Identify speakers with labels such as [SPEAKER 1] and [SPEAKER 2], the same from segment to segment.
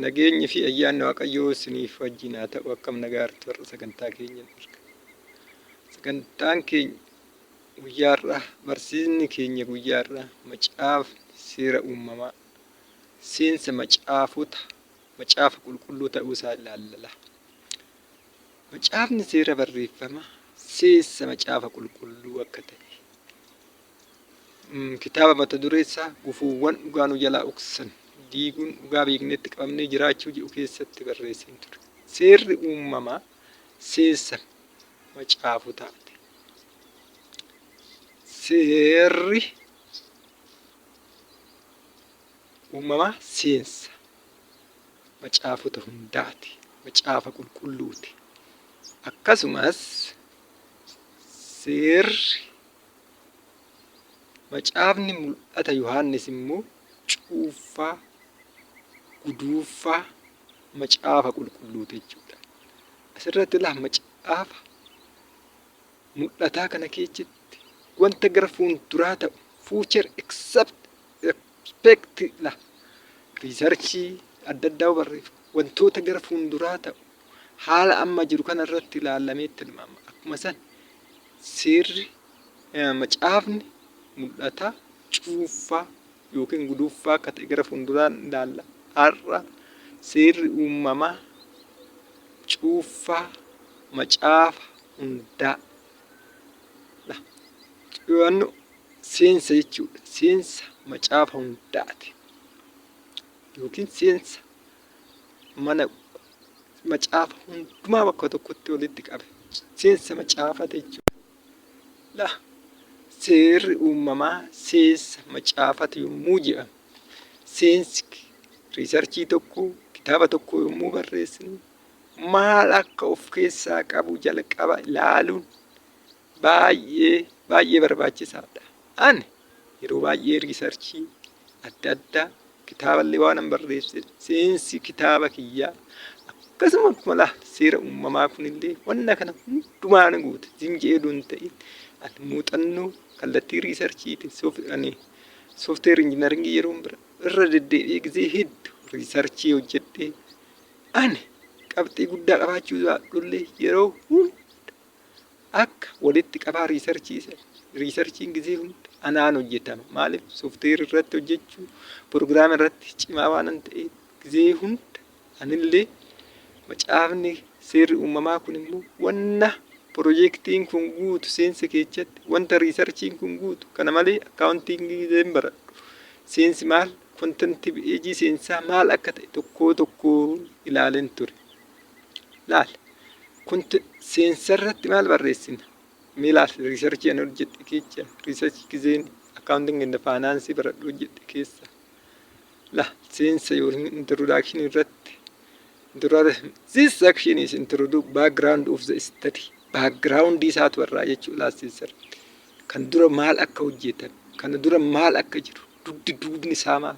[SPEAKER 1] Nageenyi fi ayyaanni Waaqayyoo isiniif wajjin haa ta'u. Akkam nagaatti warra sagantaa keenya arga. Sagantaan keenya guyyaarraa barsiisni keenya guyyaarraa macaafni seera uumamaa seensa macaafa qulqulluu ta'uu isaa ilaalla. Macaafni seera barreeffamaa seensa macaafa qulqulluu akka ta'e kitaaba mata dureen isaa gufuuwwan dhugaa nu jalaa dhoksan diiguun dhugaa beeknetti qabamnee jiraachuu jedhu keessatti barreessee ture. Seerri uumamaa seensa macaafotaati. Seerri uumamaa seensa macaafota hundaati. Macaafa qulqulluuti. Akkasumas seerri macaafni mul'ata Yohaannis immoo cuuffaa guduunfaa macaafa qulqulluuti jechuudha. Asirratti macaafa mul'ataa kana keessatti wanta gara fuulduraa ta'u future expect riisarchii adda addaa barreeffama. Wantoota gara fuulduraa ta'u haala amma jiru kana irratti ilaalamee tilmaama. Akkuma san seerri macaafni mul'ataa cuuffaa yookiin guduunfaa akka ta'e gara fuulduraan ilaalla. Har'a seerri uumamaa cuuffaa macaafa hundaa seensa jechuudha. Seensa macaafa hundaati yookiin seensa mana macaafa hundumaa bakka tokkotti walitti qabe seensa macaafata jechuudha. Seerri uumamaa seensa macaafata yommuu jedhamu seensi riisarchii tokko kitaaba tokko yommuu barreessinu maal akka of keessaa qabu jalqaba ilaaluun baay'ee barbaachisaadha. Ani yeroo baay'ee riisarchii adda addaa kitaaballee waan barreesse seensi kitaaba kiyyaa akkasuma seera uumamaa kunillee wanna kana hundumaa ni guuta. Jinjeeduu hin ta'in muuxannoo kallattii riisarchiiti. Soofteer injiinaringii yeroo irra deddeebi'ee gisee hedduu riisarchii hojjedhee ani qabxii guddaa qabaachuu baadhullee yeroo hunda akka walitti qabaa riisarchiin gisee hunda anaan hojjetama. Maaliif soofteer irratti hojjechuu pirogiraama irratti cimaa waan ta'eef gisee hunda anillee macaafni seerri uumamaa kun immoo wanna piroojeektiin kun guutu seensa keessatti wanta riisarchiin kun guutu kana malee akkaawuntiingii giseen baradhu. Seensi maal kontentii peejii seensaa maal akka ta'e tokko ilaaleen ture. Seensa irratti maal barreessina? Riisarchii ani hojjedhe keessa riisarchii giseen akkaawuntiingii inda faayinaansii baradhu hojjedhe keessa. Seensa yookiin introduction irratti this section is introduce background of the study. Background isaatu irraa jechuudha. Kan dura maal akka hojjetan, kan dura maal akka jiru, duubni isaa maal,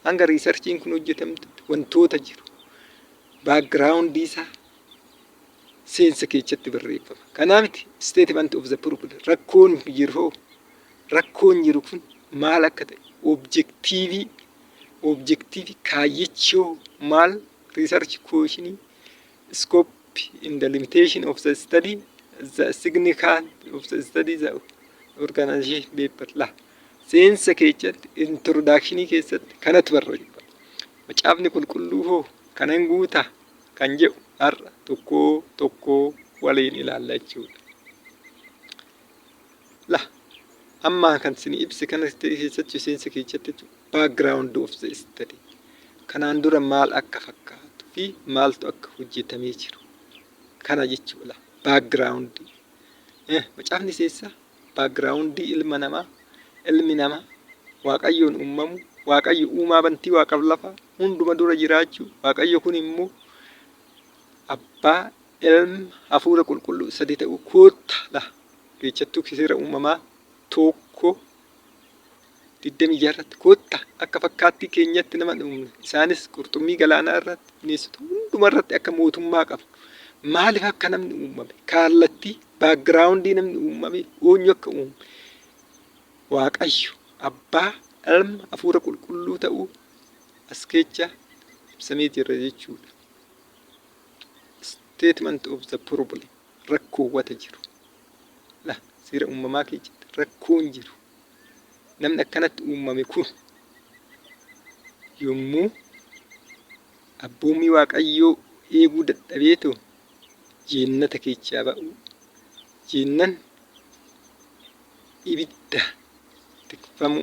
[SPEAKER 1] hanga riisarchiin kun hojjetamtu wantoota jiru. Background isaa seensa keessatti barreeffama. Kanaafiti statement of the problem rakkoon jiru kun maal akka ta'e objectivii kaayyachoo maal research question scope in the limitation of the study the significance of the study the organization paper seensa keessatti introduction keessatti kanatu barreeffama. Macaafni qulqulluu hoo kanan guutaa kan jedhu har'a tokko waliin ilaalla jechuudha. Amma kan isin ibsi kana keessatti seensa keessatti background of the study kanaan dura maal akka fakkaatu fi maaltu akka hojjetamee jiru kana jechuudha. Background macaafni seensaa background ilmi namaa Waaqayyoon uumamu Waaqayyo uumaa bantii waaqaaf lafa hunduma dura jiraachuu Waaqayyo kun immoo abbaa ilma hafuura qulqulluu sadii ta'uu koottaa keessattuu seera uumamaa tokko 26 irratti koottaa akka fakkaattii keenyatti nama uumne isaanis qurxummii galaanaa irratti bineensota hunduma irratti akka mootummaa qabu. Maaliif akka namni uumame kallattii backgroundii namni uumame eenyu akka uume Waaqayyo abbaa ilma hafuura qulqulluu ta'uu as keessa ibsamee jira jechuudha. Statement of the problem. Rakkoowwata jiru. Seera uumamaa keessatti rakkoon jiru. Namni akkanatti uumame kun yommuu abboommii Waaqayyoo eeguu dadhabeetoo jannata keessaa ba'u. Jannan ibidda tikfamu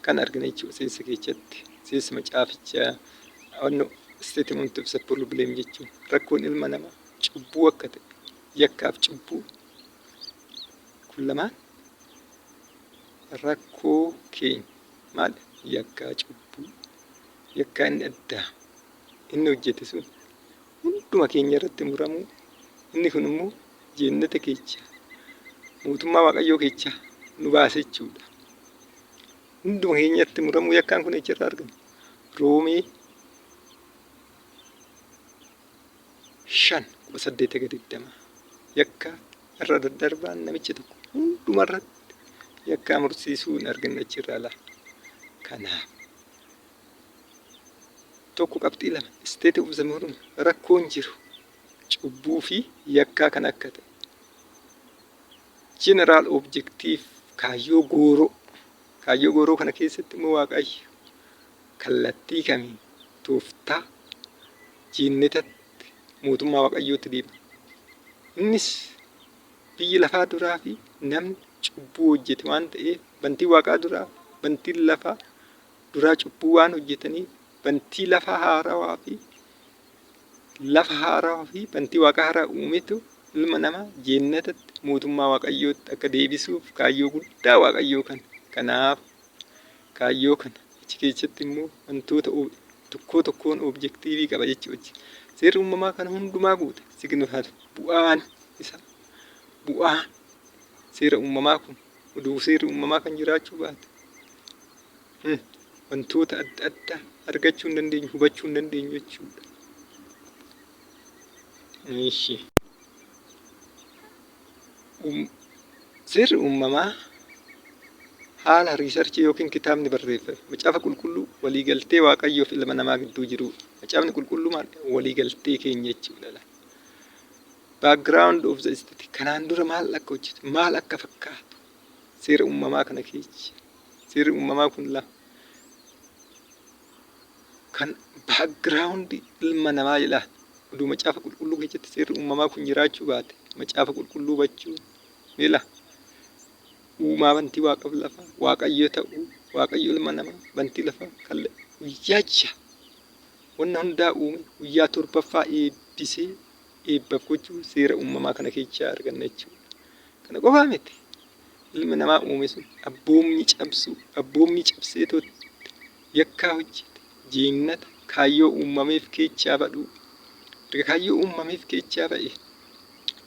[SPEAKER 1] kan argina jechuudha seessa keessatti. Seessa macaafichaa statement of the problem jechuun rakkoon ilma namaa cubbuu akka ta'e yakkaaf cubbuu kun lamaan rakkoo keenya maal yakkaa cubbuu yakkaa inni addaa inni hojjete sun hunduma keenya irratti muramuu inni kun immoo jannata keessa mootummaa Waaqayyoo keessa nu baase jechuudha. Hunduma keenyatti muramuu yakkaan kun ejjirraa argama. Roomee 5:8 yakka irra daddarbaan namicha tokko hundumarratti yakkaa mursiisuu hin arganne achirraa laa. Kanaaf tokko qabxii lama state of the problem rakkoon jiru cubbuu fi yakkaa kan akka ta'e. General objective kaayyoo gooroo kana keessatti immoo Waaqayyo kallattii kamiin tooftaa jannatatti mootummaa Waaqayyootti deema. Innis biyyi lafaa duraa fi namni cubbuu hojjete waan ta'eef bantii Waaqaa duraa bantii lafaa duraa cubbuu waan hojjetaniif bantii lafaa haarawaa fi bantii Waaqaa haaraa uumetu ilma namaa jannatatti mootummaa Waaqayyootti akka deebisuuf kaayyoo guddaa Waaqayyoo kana. Kanaaf kaayyoo kana achi keessatti immoo wantoota tokkoon objektiivii qaba jechuudha. Seerri uumamaa kana hundumaa guute signifaat bu'aan seera uumamaa kun oduu seerri uumamaa kan jiraachuu baate wantoota adda addaa argachuu hin dandeenyu hubachuu hin dandeenyu jechuudha. Seerri uumamaa haala riisarchii yookiin kitaabni barreeffame macaafa qulqulluu waliigaltee Waaqayyoo fi ilma namaa gidduu jiru. Macaafni qulqulluu maal waliigaltee keenya jechuudha. Background of the state kanaan dura maal akka hojjetu maal akka fakkaatu seera uumamaa kana keessa. Seerri uumamaa kun kan background ilma namaa jedha. Oduu macaafa qulqulluu keessatti seerri uumamaa kun jiraachuu baate macaafa qulqulluu hubachuu mila uumaa bantii Waaqaaf lafa Waaqayyo ta'uu Waaqayyo ilma namaa bantii lafa kan guyyaa ja'a wanna hundaa uume guyyaa torbaffaa eebbisee eebbaaf gochuu seera uumamaa kana keessaa arganna jechuudha. Kana qofaa miti ilma namaa uume sun abboommii cabsee yakkaa hojjete jannata kaayyoo uumameef keessaa baduu erga kaayyoo uumameef keessaa ba'e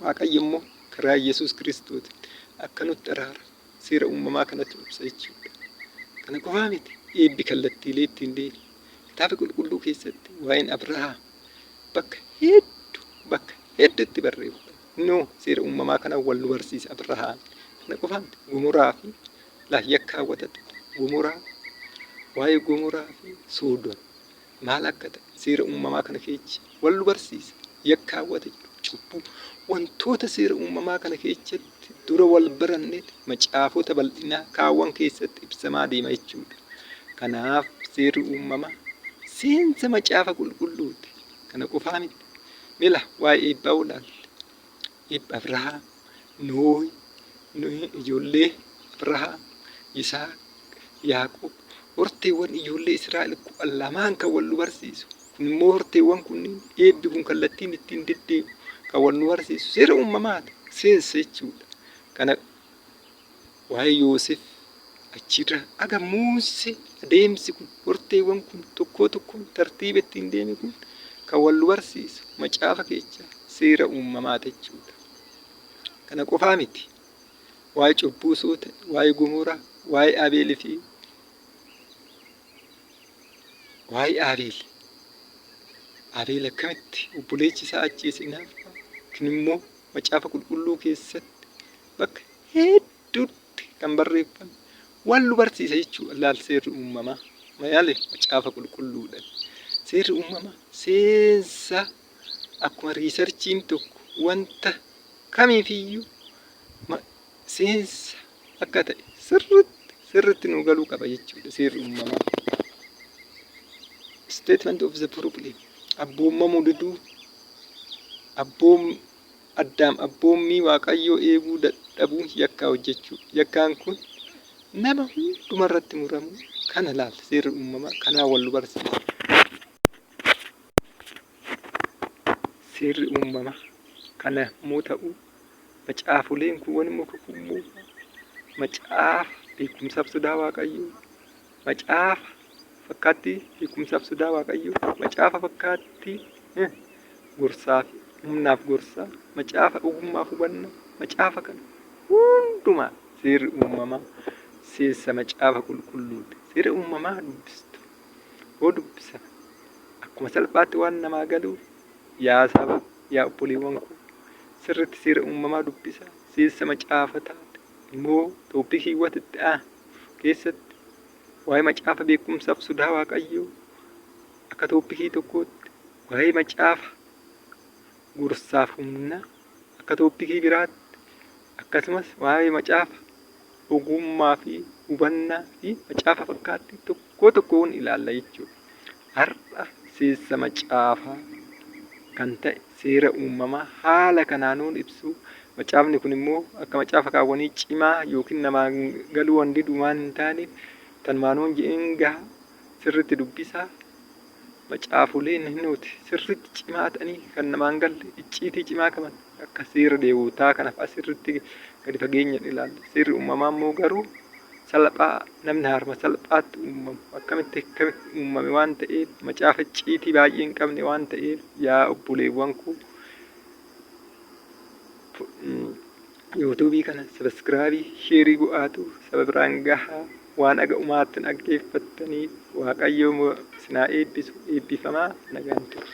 [SPEAKER 1] Waaqayyo immoo karaa Yesuus Kiristoos akka nutti araara seera uumamaa kanatti ibsa jechuudha. Kana qofaa miti eebbi kallattiilee ittiin deemu kitaaba qulqulluu keessatti waa'een Abrahaam bakka hedduutti barreeffame. Seera uumamaa kana wal nu barsiisa Abrahaam. Kana qofaa miti Gomoraa fi yakka hawwatatu Gomoraa waa'ee Gomoraa fi Soodom maal akka ta'e seera uumamaa kana keessa wal nu barsiisa. Yakka hawwata cubbuu wantoota seera uumamaa kana keessatti dura wal baranneeti macaafota bal'inaa kaawwan keessatti ibsamaa deema jechuudha. Kanaaf seerri uumamaa seensa macaafa qulqulluuti. Kana qofaa miti mila waa'ee eebbaa ulaalle eebba Abrahaam Noohi ijoollee Abrahaam Yisaaq Yaaqoob horteewwan ijoollee Israa'el lamaan kan wal nu barsiisu. Kun immoo horteewwan kunniin eebbi kun kallattiin ittiin deddeebi'u kan wal nu barsiisu seera uumamaati seensa jechuudha. Kana waa'ee Yoosef achirra aga Musee adeemsi kun horteewwan kun tokkoon tartiiba ittiin deeme kun kan wal nu barsiisu macaafa keessaa seera uumamaati jechuudha. Kana qofaa miti waa'ee cubbuu soota waa'ee Gomoraa waa'ee Abeelii fi waa'ee Abeel akkamitti obboleessi isaa ajjeese hinaafa kun immoo macaafa qulqulluu keessatti bakka hedduutti kan barreeffame wal nu barsiisa jechuudha. Laal seerri uumamaa mayaale macaafa qulqulluudhaan. Seerri uumamaa seensa akkuma riisarchiin tokko wanta kamiifiyyuu seensa akka ta'e sirriitti nu galuu qaba jechuudha seerri uumamaa. Statement of the problem. Abboomamuu diduu addaam abboommii waaqayyoo eeguu dadhabuu yakkaa hojjechuu. Yakkaan kun nama hundumarratti muramu kana laal seerri uumamaa kanaa wal barsiisa. Seerri uumamaa kana immoo ta'u macaafoleen kun wanuma kukummoo macaafa beekumsaaf sodaa waaqayyoo, macaafa fakkaattii beekumsaaf sodaa waaqayyoo, macaafa fakkaattii gorsaa fi humnaaf gorsaa, macaafa ogummaaf hubannaa, macaafa kana hundumaa seerri uumamaa seensa macaafa qulqulluudha. Seerri uumamaa dubbistu yoo dubbisan akkuma salphaatti waan namaa galuuf yaa saba yaa obboleewwan koo sirriitti seera uumamaa dubbisa. Seensa macaafa taate immoo toophikii watitti keessatti waa'ee macaafa beekumsaaf sodaa waaqayyoo akka toophikii tokkootti, waa'ee macaafa gorsaaf humna akka toophikii biraatti, akkasumas waa'ee macaafa ogummaa fi hubannaa fi macaafa fakkaattii tokkoon ilaalla jechuudha. Har'a seensa macaafaa kan ta'e seera uumamaa haala kanaanuun ibsu. Macaafni kun immoo akka macaafa kaawwanii cimaa yookiin namaa galuu waan didumaan hin taaneef tanmaanuun je'een gaha sirriitti dubbisaa. Macaafoleen nuti sirriitti cimaa ta'anii kan namaan galle icciitii cimaa qaban akka seera Lewwotaa kanaaf asirriitti gadi fageenyaan ilaalla. Seerri uumamaa immoo garuu salphaa namni harma salphaatti uumamu akkamitti uumame waan ta'eef macaafa icciitii baay'ee hin qabne waan ta'eef yaa obboleewwan koo yuutuubii kana sabiskiraabii sheerii go'aatu saba biraan gahaa waan dhaga'umaatti dhaggeeffattaniif waaqayyo sinaa eebbisu eebbifamaa nagaan ture.